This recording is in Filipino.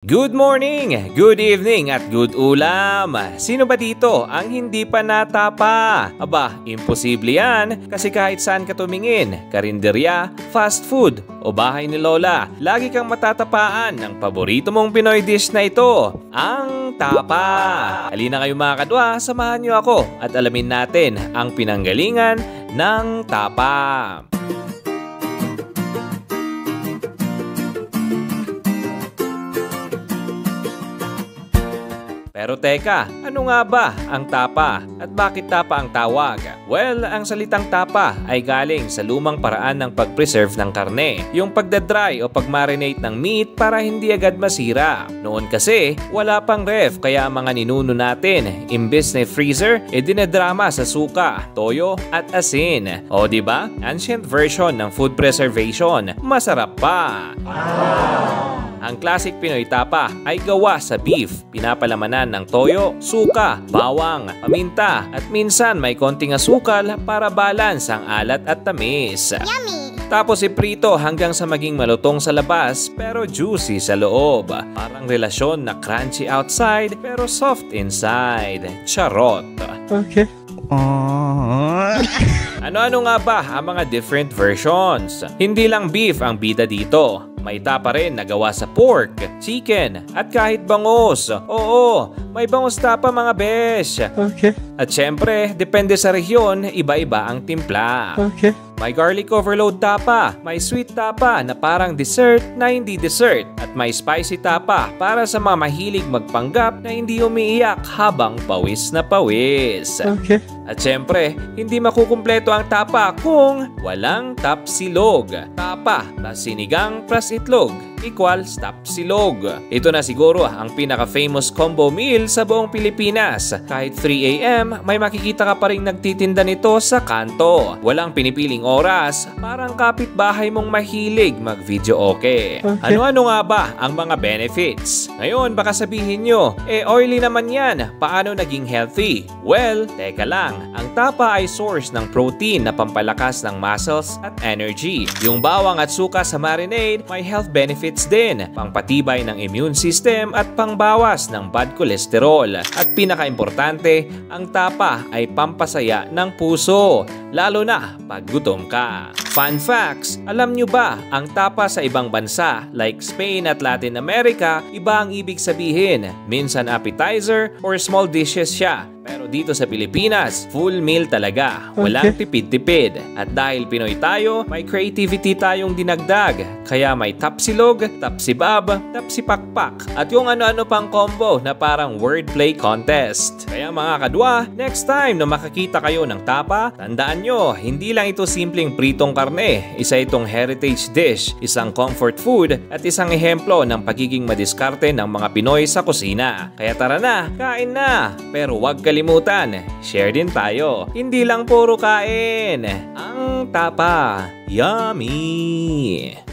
Good morning, good evening at good ulam! Sino ba dito ang hindi pa natapa? Aba, imposible yan kasi kahit saan ka tumingin, karinderya, fast food o bahay ni Lola, lagi kang matatapaan ng paborito mong Pinoy dish na ito, ang tapa! Halina kayo mga kadwa, samahan niyo ako at alamin natin ang pinanggalingan ng tapa. Pero teka, ano nga ba ang tapa at bakit tapa ang tawag? Well, ang salitang tapa ay galing sa lumang paraan ng pag-preserve ng karne. Yung pagdadry o pag-marinate ng meat para hindi agad masira. Noon kasi, wala pang ref kaya ang mga ninuno natin, imbes na freezer, dinadrama sa suka, toyo at asin. O diba? Ancient version ng food preservation. Masarap pa! Ang classic Pinoy tapa ay gawa sa beef, pinapalamanan ng toyo, suka, bawang, paminta at minsan may konting asukal para balance ang alat at tamis. Yummy! Tapos iprito hanggang sa maging malutong sa labas pero juicy sa loob. Parang relasyon na crunchy outside pero soft inside. Charot! Okay. Ano-ano nga ba ang mga different versions? Hindi lang beef ang bida dito. May tapa rin na gawa sa pork, chicken, at kahit bangus. Oo, may bangus tapa mga besh. Okay. At syempre, depende sa rehiyon, iba-iba ang timpla. Okay. May garlic overload tapa, may sweet tapa na parang dessert na hindi dessert, at may spicy tapa para sa mga mahilig magpanggap na hindi umiiyak habang pawis na pawis. Okay. At syempre, hindi makukumpleto ang tapa kung walang tapsilog. Tapa plus sinigang plus itlog equals tapsilog. Ito na siguro ang pinaka-famous combo meal sa buong Pilipinas. Kahit 3 AM, may makikita ka pa rin nagtitinda nito sa kanto. Walang pinipiling oras, parang kapitbahay mong mahilig mag-video okay. Ano-ano nga ba ang mga benefits? Ngayon, baka sabihin nyo, oily naman yan, paano naging healthy? Well, teka lang, ang tapa ay source ng protein na pampalakas ng muscles at energy. Yung bawang at suka sa marinade, may health benefits din, pangpatibay ng immune system at pangbawas ng bad cholesterol. At pinaka-importante, ang tapa ay pampasaya ng puso, lalo na pag gutom ka. Fun facts, alam nyo ba, ang tapa sa ibang bansa like Spain at Latin America, iba ang ibig sabihin. Minsan appetizer or small dishes siya. Pero dito sa Pilipinas, full meal talaga. Walang tipid-tipid. At dahil Pinoy tayo, may creativity tayong dinagdag. Kaya may tapsilog, tapsibab, tapsipakpak. At yung ano-ano pang combo na parang wordplay contest. Kaya mga kadwa, next time na makakita kayo ng tapa, tandaan nyo, hindi lang ito simpleng pritong karne. Isa itong heritage dish, isang comfort food, at isang ehemplo ng pagiging madiskarte ng mga Pinoy sa kusina. Kaya tara na, kain na! Pero wag kalimutan, share din tayo. Hindi lang puro kain. Ang tapa, yummy!